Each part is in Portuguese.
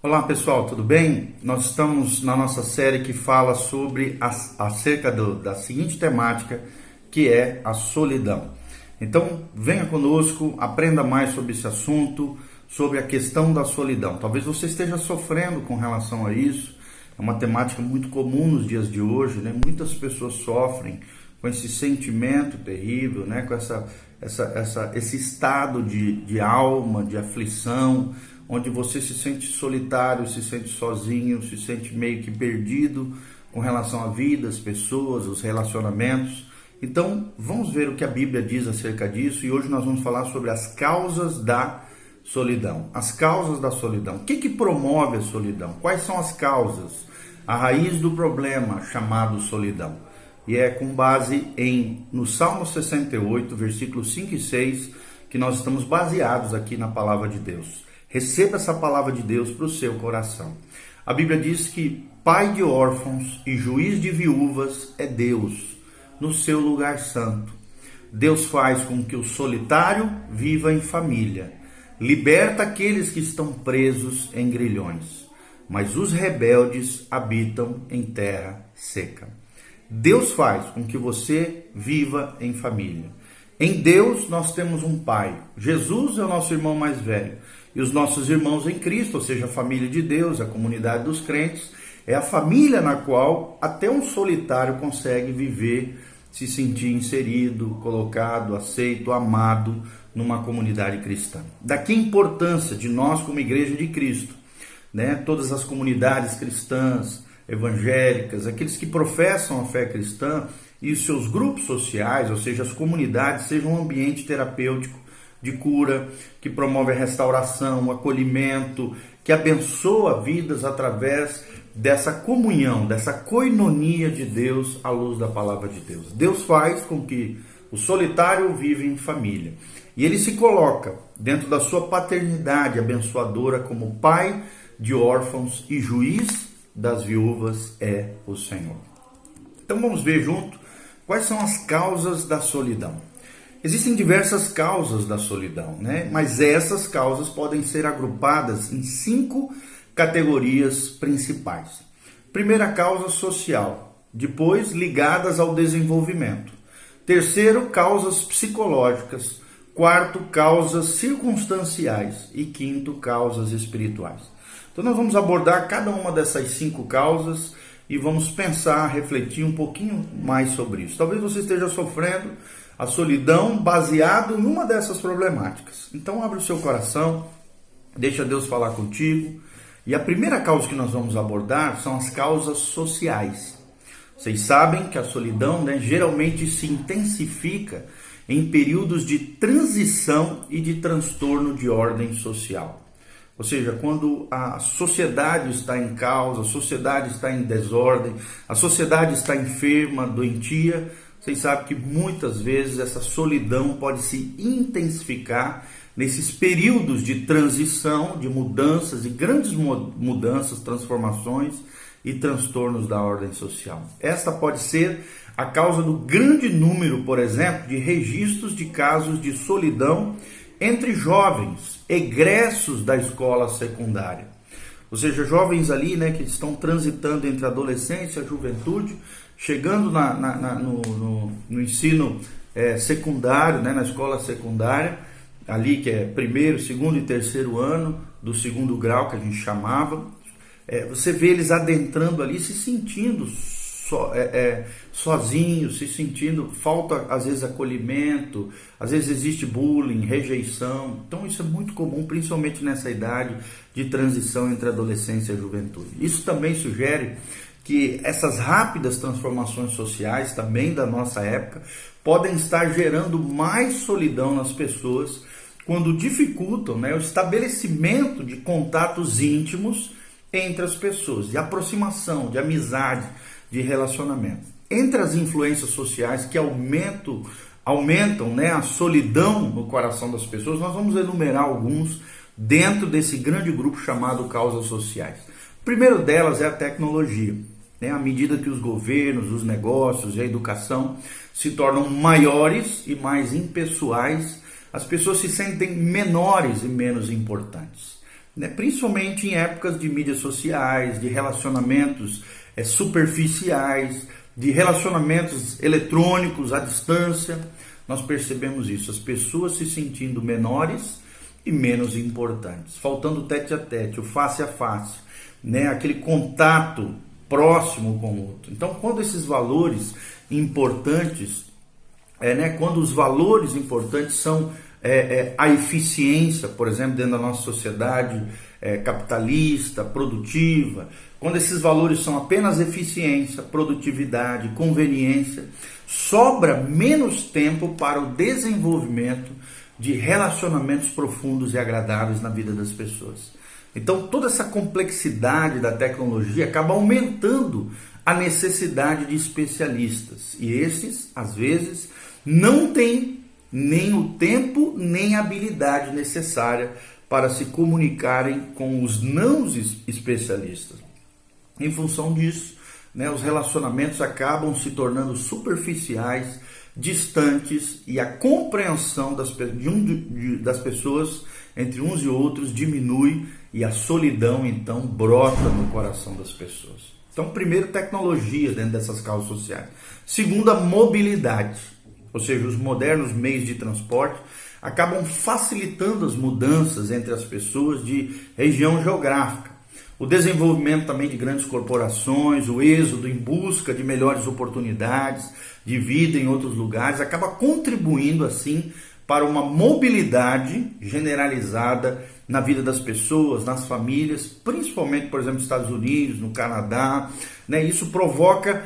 Olá pessoal, tudo bem? Nós estamos na nossa série que fala sobre acerca da seguinte temática, que é a solidão. Então venha conosco, aprenda mais sobre esse assunto, sobre a questão da solidão. Talvez você esteja sofrendo com relação a isso, é uma temática muito comum nos dias de hoje, né? Muitas pessoas sofrem com esse sentimento terrível, né? Com esse estado de alma, de aflição, onde você se sente solitário, se sente sozinho, se sente meio que perdido com relação à vida, as pessoas, os relacionamentos. Então, vamos ver o que a Bíblia diz acerca disso, e hoje nós vamos falar sobre as causas da solidão. As causas da solidão. O que promove a solidão? Quais são as causas? A raiz do problema chamado solidão. E é com base no Salmo 68, versículos 5 e 6, que nós estamos baseados aqui na palavra de Deus. Receba essa palavra de Deus para o seu coração. A Bíblia diz que pai de órfãos e juiz de viúvas é Deus, no seu lugar santo. Deus faz com que o solitário viva em família, liberta aqueles que estão presos em grilhões, mas os rebeldes habitam em terra seca. Deus faz com que você viva em família. Em Deus nós temos um Pai. Jesus é o nosso irmão mais velho. E os nossos irmãos em Cristo, ou seja, a família de Deus, a comunidade dos crentes, é a família na qual até um solitário consegue viver, se sentir inserido, colocado, aceito, amado numa comunidade cristã. Daqui a importância de nós como Igreja de Cristo, né? Todas as comunidades cristãs, evangélicas, aqueles que professam a fé cristã e os seus grupos sociais, ou seja, as comunidades, sejam um ambiente terapêutico, de cura, que promove a restauração, o acolhimento, que abençoa vidas através dessa comunhão, dessa coinonia de Deus à luz da palavra de Deus. Deus faz com que o solitário viva em família. E ele se coloca dentro da sua paternidade abençoadora como pai de órfãos e juiz das viúvas é o Senhor. Então vamos ver junto quais são as causas da solidão. Existem diversas causas da solidão, né? Mas essas causas podem ser agrupadas em 5 categorias principais. Primeira, causa social. Depois, ligadas ao desenvolvimento. Terceiro, causas psicológicas. Quarto, causas circunstanciais. E quinto, causas espirituais. Então nós vamos abordar cada uma dessas 5 causas e vamos pensar, refletir um pouquinho mais sobre isso. Talvez você esteja sofrendo a solidão baseado em uma dessas problemáticas. Então abre o seu coração, deixa Deus falar contigo. E a primeira causa que nós vamos abordar são as causas sociais. Vocês sabem que a solidão, né, geralmente se intensifica em períodos de transição e de transtorno de ordem social. Ou seja, quando a sociedade está em caos, a sociedade está em desordem, a sociedade está enferma, doentia, vocês sabem que muitas vezes essa solidão pode se intensificar nesses períodos de transição, de mudanças, de grandes mudanças, transformações e transtornos da ordem social. Esta pode ser a causa do grande número, por exemplo, de registros de casos de solidão entre jovens egressos da escola secundária. Ou seja, jovens ali, né, que estão transitando entre a adolescência e a juventude, chegando no ensino secundário, né, na escola secundária, ali que é primeiro, segundo e terceiro ano do segundo grau, que a gente chamava, você vê eles adentrando ali, se sentindo sozinhos, se sentindo, falta às vezes acolhimento, às vezes existe bullying, rejeição. Então isso é muito comum, principalmente nessa idade de transição entre a adolescência e a juventude. Isso também sugere que essas rápidas transformações sociais, também da nossa época, podem estar gerando mais solidão nas pessoas quando dificultam, né, o estabelecimento de contatos íntimos entre as pessoas, de aproximação, de amizade, de relacionamento. Entre as influências sociais que aumentam, né, a solidão no coração das pessoas, nós vamos enumerar alguns dentro desse grande grupo chamado causas sociais. O primeiro delas é a tecnologia. À medida que os governos, os negócios e a educação se tornam maiores e mais impessoais, as pessoas se sentem menores e menos importantes. né? Principalmente em épocas de mídias sociais, de relacionamentos superficiais, de relacionamentos eletrônicos à distância. Nós percebemos isso, as pessoas se sentindo menores e menos importantes, faltando o tete a tete, o face a face, né? Aquele contato próximo com o outro. Então, quando esses valores importantes, quando os valores importantes são a eficiência, por exemplo, dentro da nossa sociedade capitalista, produtiva, quando esses valores são apenas eficiência, produtividade, conveniência, sobra menos tempo para o desenvolvimento de relacionamentos profundos e agradáveis na vida das pessoas. Então, toda essa complexidade da tecnologia acaba aumentando a necessidade de especialistas. E esses, às vezes, não têm nem o tempo, nem a habilidade necessária para se comunicarem com os não especialistas. Em função disso, os relacionamentos acabam se tornando superficiais, distantes, e a compreensão das pessoas entre uns e outros diminui e a solidão então brota no coração das pessoas. Então, primeiro, tecnologia dentro dessas causas sociais. Segundo, a mobilidade, ou seja, os modernos meios de transporte acabam facilitando as mudanças entre as pessoas de região geográfica. O desenvolvimento também de grandes corporações, o êxodo em busca de melhores oportunidades de vida em outros lugares, acaba contribuindo assim para uma mobilidade generalizada na vida das pessoas, nas famílias, principalmente, por exemplo, nos Estados Unidos, no Canadá, né? Isso provoca,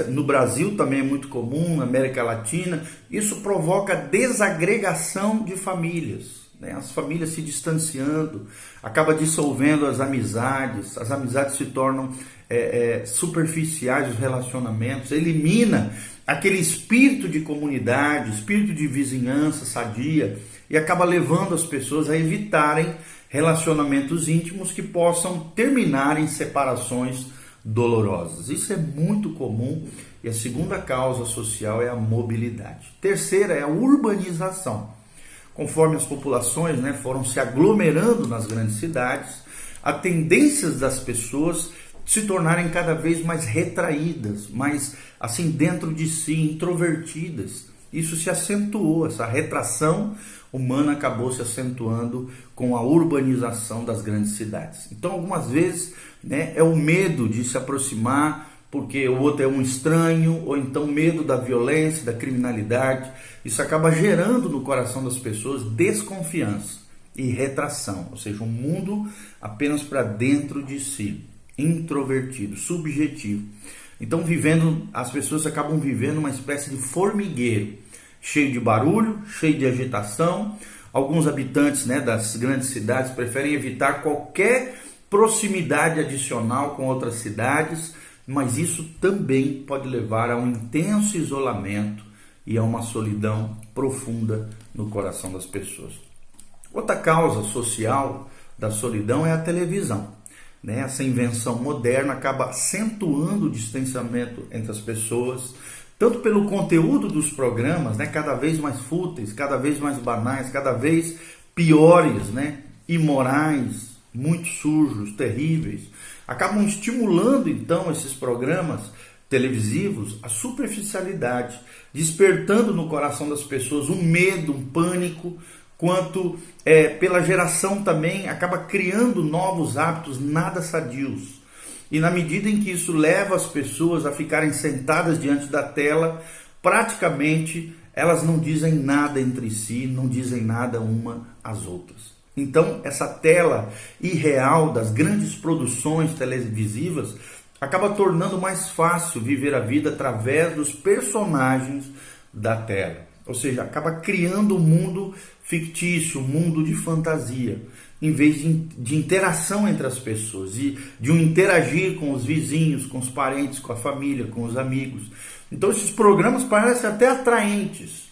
no Brasil também é muito comum, na América Latina, isso provoca desagregação de famílias. As famílias se distanciando, acaba dissolvendo as amizades se tornam superficiais, os relacionamentos, elimina aquele espírito de comunidade, espírito de vizinhança sadia, e acaba levando as pessoas a evitarem relacionamentos íntimos que possam terminar em separações dolorosas. Isso é muito comum, e a segunda causa social é a mobilidade. Terceira é a urbanização. Conforme as populações foram se aglomerando nas grandes cidades, a tendência das pessoas se tornarem cada vez mais retraídas, mais assim dentro de si, introvertidas. Isso se acentuou, essa retração humana acabou se acentuando com a urbanização das grandes cidades. Então, algumas vezes, é o medo de se aproximar, porque o outro é um estranho, ou então medo da violência, da criminalidade. Isso acaba gerando no coração das pessoas desconfiança e retração, ou seja, um mundo apenas para dentro de si, introvertido, subjetivo. Então, as pessoas acabam vivendo uma espécie de formigueiro, cheio de barulho, cheio de agitação. Alguns habitantes das grandes cidades preferem evitar qualquer proximidade adicional com outras cidades, mas isso também pode levar a um intenso isolamento e a uma solidão profunda no coração das pessoas. Outra causa social da solidão é a televisão. Essa invenção moderna acaba acentuando o distanciamento entre as pessoas, tanto pelo conteúdo dos programas, cada vez mais fúteis, cada vez mais banais, cada vez piores, imorais, muito sujos, terríveis. Acabam estimulando então esses programas televisivos a superficialidade, despertando no coração das pessoas um medo, um pânico, quanto pela geração também acaba criando novos hábitos nada sadios. E na medida em que isso leva as pessoas a ficarem sentadas diante da tela, praticamente elas não dizem nada entre si, não dizem nada uma às outras. Então, essa tela irreal das grandes produções televisivas acaba tornando mais fácil viver a vida através dos personagens da tela. Ou seja, acaba criando um mundo fictício, um mundo de fantasia, em vez de interação entre as pessoas, de um interagir com os vizinhos, com os parentes, com a família, com os amigos. Então, esses programas parecem até atraentes,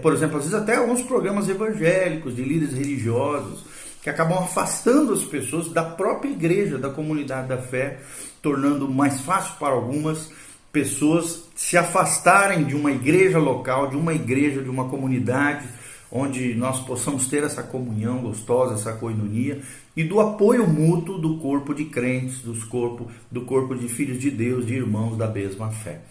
por exemplo, às vezes até alguns programas evangélicos, de líderes religiosos, que acabam afastando as pessoas da própria igreja, da comunidade da fé, tornando mais fácil para algumas pessoas se afastarem de uma igreja local, de uma igreja, de uma comunidade, onde nós possamos ter essa comunhão gostosa, essa coinonia, e do apoio mútuo do corpo de crentes, do corpo de filhos de Deus, de irmãos da mesma fé.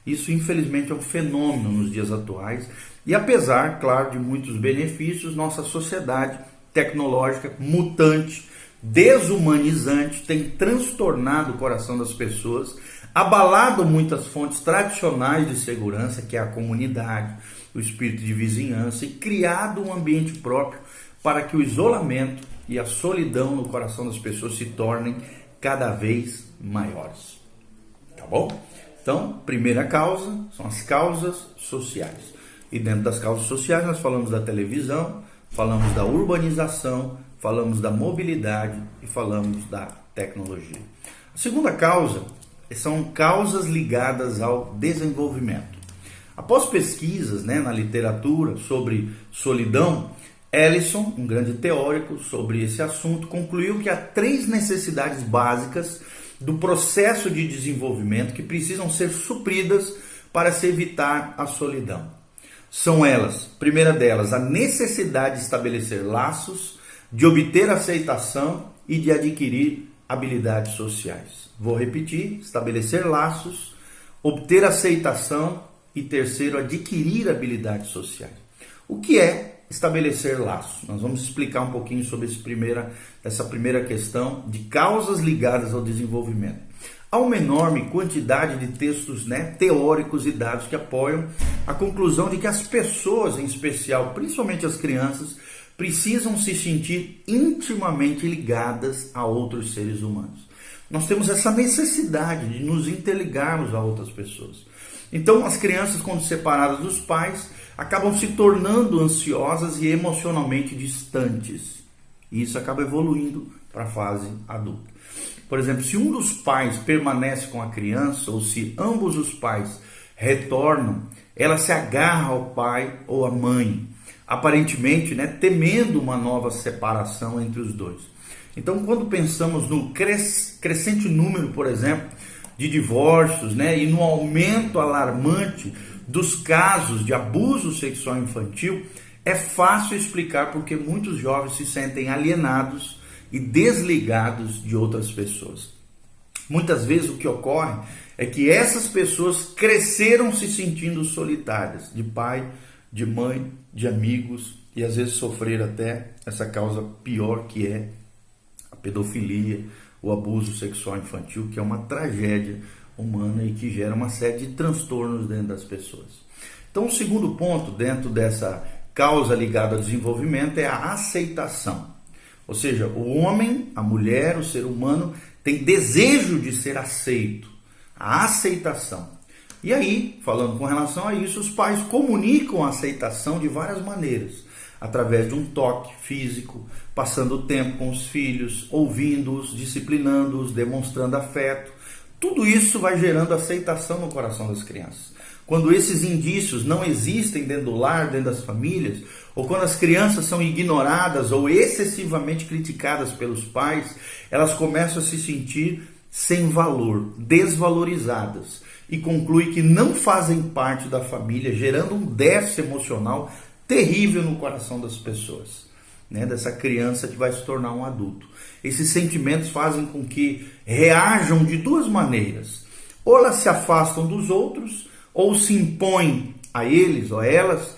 Isso, infelizmente, é um fenômeno nos dias atuais, e apesar, claro, de muitos benefícios, nossa sociedade tecnológica, mutante, desumanizante, tem transtornado o coração das pessoas, abalado muitas fontes tradicionais de segurança, que é a comunidade, o espírito de vizinhança, e criado um ambiente próprio para que o isolamento e a solidão no coração das pessoas se tornem cada vez maiores. Tá bom? Então, primeira causa são as causas sociais. E dentro das causas sociais nós falamos da televisão, falamos da urbanização, falamos da mobilidade e falamos da tecnologia. A segunda causa são causas ligadas ao desenvolvimento. Após pesquisas, na literatura sobre solidão, Ellison, um grande teórico sobre esse assunto, concluiu que há 3 necessidades básicas do processo de desenvolvimento que precisam ser supridas para se evitar a solidão. São elas, primeira delas, a necessidade de estabelecer laços, de obter aceitação e de adquirir habilidades sociais. Vou repetir: estabelecer laços, obter aceitação e terceiro, adquirir habilidades sociais. O que é estabelecer laços? Nós vamos explicar um pouquinho sobre essa primeira questão de causas ligadas ao desenvolvimento. Há uma enorme quantidade de textos teóricos e dados que apoiam a conclusão de que as pessoas, em especial, principalmente as crianças, precisam se sentir intimamente ligadas a outros seres humanos. Nós temos essa necessidade de nos interligarmos a outras pessoas. Então, as crianças, quando separadas dos pais, acabam se tornando ansiosas e emocionalmente distantes. E isso acaba evoluindo para a fase adulta. Por exemplo, se um dos pais permanece com a criança, ou se ambos os pais retornam, ela se agarra ao pai ou à mãe, aparentemente temendo uma nova separação entre os dois. Então, quando pensamos no crescente número, por exemplo, de divórcios, e no aumento alarmante dos casos de abuso sexual infantil, é fácil explicar porque muitos jovens se sentem alienados e desligados de outras pessoas. Muitas vezes o que ocorre é que essas pessoas cresceram se sentindo solitárias, de pai, de mãe, de amigos, e às vezes sofreram até essa causa pior, que é a pedofilia, o abuso sexual infantil, que é uma tragédia humana e que gera uma série de transtornos dentro das pessoas. Então, o segundo ponto dentro dessa causa ligada ao desenvolvimento é a aceitação. Ou seja, o homem, a mulher, o ser humano tem desejo de ser aceito, a aceitação. E aí, falando com relação a isso, os pais comunicam a aceitação de várias maneiras, através de um toque físico, passando tempo com os filhos, ouvindo-os, disciplinando-os, demonstrando afeto. Tudo isso vai gerando aceitação no coração das crianças. Quando esses indícios não existem dentro do lar, dentro das famílias, ou quando as crianças são ignoradas ou excessivamente criticadas pelos pais, elas começam a se sentir sem valor, desvalorizadas, e conclui que não fazem parte da família, gerando um déficit emocional terrível no coração das pessoas, dessa criança que vai se tornar um adulto. Esses sentimentos fazem com que reajam de 2 maneiras: ou elas se afastam dos outros, ou se impõem a eles ou a elas,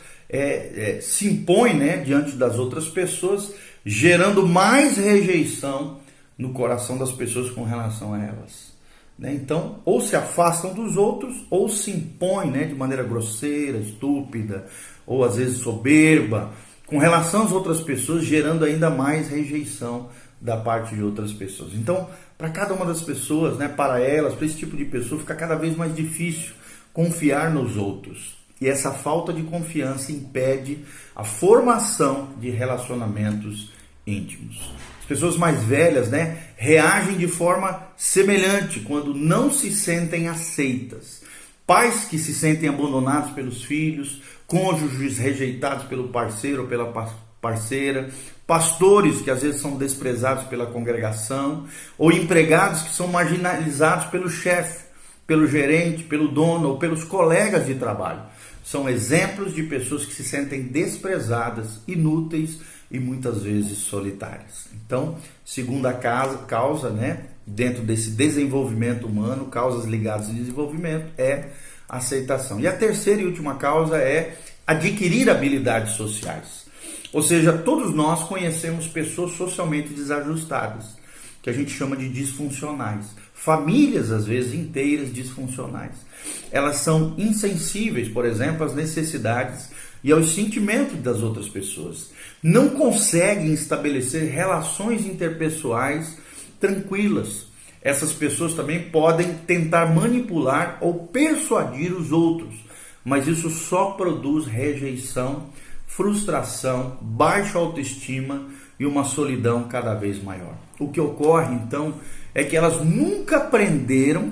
se impõem diante das outras pessoas, gerando mais rejeição no coração das pessoas com relação a elas. Então, ou se afastam dos outros, ou se impõem de maneira grosseira, estúpida, ou às vezes soberba, com relação às outras pessoas, gerando ainda mais rejeição da parte de outras pessoas. Então, para cada uma das pessoas, para elas, para esse tipo de pessoa, fica cada vez mais difícil confiar nos outros. E essa falta de confiança impede a formação de relacionamentos íntimos. As pessoas mais velhas, reagem de forma semelhante quando não se sentem aceitas. Pais que se sentem abandonados pelos filhos, cônjuges rejeitados pelo parceiro ou pela parceira, pastores que às vezes são desprezados pela congregação, ou empregados que são marginalizados pelo chefe, pelo gerente, pelo dono ou pelos colegas de trabalho. são exemplos de pessoas que se sentem desprezadas, inúteis e muitas vezes solitárias. Então, segunda causa, né, dentro desse desenvolvimento humano, causas ligadas ao desenvolvimento, é a aceitação. E a terceira e última causa é adquirir habilidades sociais. Ou seja, todos nós conhecemos pessoas socialmente desajustadas, que a gente chama de disfuncionais. Famílias, às vezes, inteiras disfuncionais. Elas são insensíveis, por exemplo, às necessidades e aos sentimentos das outras pessoas. Não conseguem estabelecer relações interpessoais tranquilas. Essas pessoas também podem tentar manipular ou persuadir os outros, mas isso só produz rejeição, frustração, baixa autoestima e uma solidão cada vez maior. O que ocorre, então, é que elas nunca aprenderam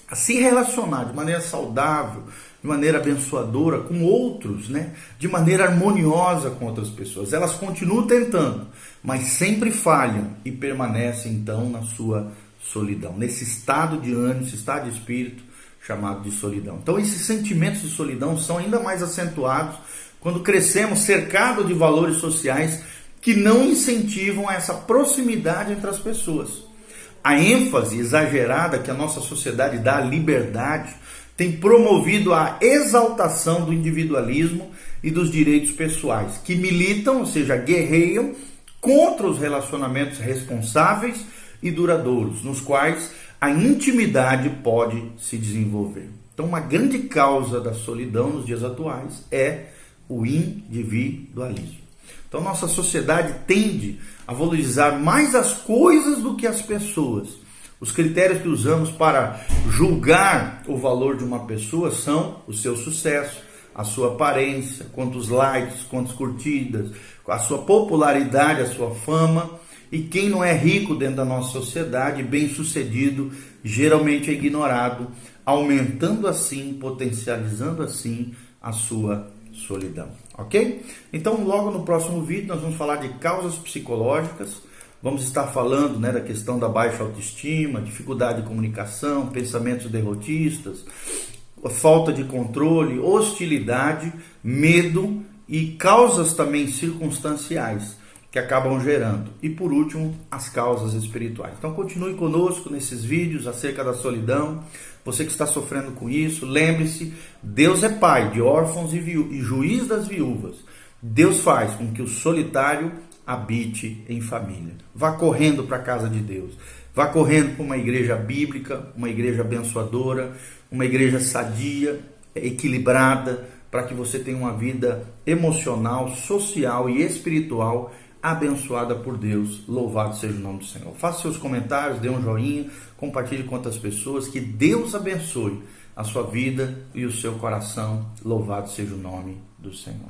a se relacionar de maneira saudável, de maneira abençoadora com outros, né? De maneira harmoniosa com outras pessoas. Elas continuam tentando, mas sempre falham e permanecem, então, na sua solidão, nesse estado de ânimo, esse estado de espírito chamado de solidão. Então, esses sentimentos de solidão são ainda mais acentuados quando crescemos cercados de valores sociais que não incentivam essa proximidade entre as pessoas. A ênfase exagerada que a nossa sociedade dá à liberdade tem promovido a exaltação do individualismo e dos direitos pessoais, que militam, ou seja, guerreiam contra os relacionamentos responsáveis e duradouros, nos quais a intimidade pode se desenvolver. Então, uma grande causa da solidão nos dias atuais é o individualismo. Então, nossa sociedade tende a valorizar mais as coisas do que as pessoas. Os critérios que usamos para julgar o valor de uma pessoa são o seu sucesso, a sua aparência, quantos likes, quantas curtidas, a sua popularidade, a sua fama. E quem não é rico dentro da nossa sociedade, bem-sucedido, geralmente é ignorado, aumentando assim, potencializando assim a sua solidão, ok? Então, logo no próximo vídeo nós vamos falar de causas psicológicas, vamos estar falando, né, da questão da baixa autoestima, dificuldade de comunicação, pensamentos derrotistas, falta de controle, hostilidade, medo e causas também circunstanciais que acabam gerando. E por último, as causas espirituais. Então continue conosco nesses vídeos acerca da solidão. Você que está sofrendo com isso, lembre-se, Deus é pai de órfãos e juiz das viúvas. Deus faz com que o solitário habite em família. Vá correndo para a casa de Deus. Vá correndo para uma igreja bíblica, uma igreja abençoadora, uma igreja sadia, equilibrada, para que você tenha uma vida emocional, social e espiritual abençoada por Deus. Louvado seja o nome do Senhor. Faça seus comentários, dê um joinha, compartilhe com outras pessoas. Que Deus abençoe a sua vida e o seu coração. Louvado seja o nome do Senhor.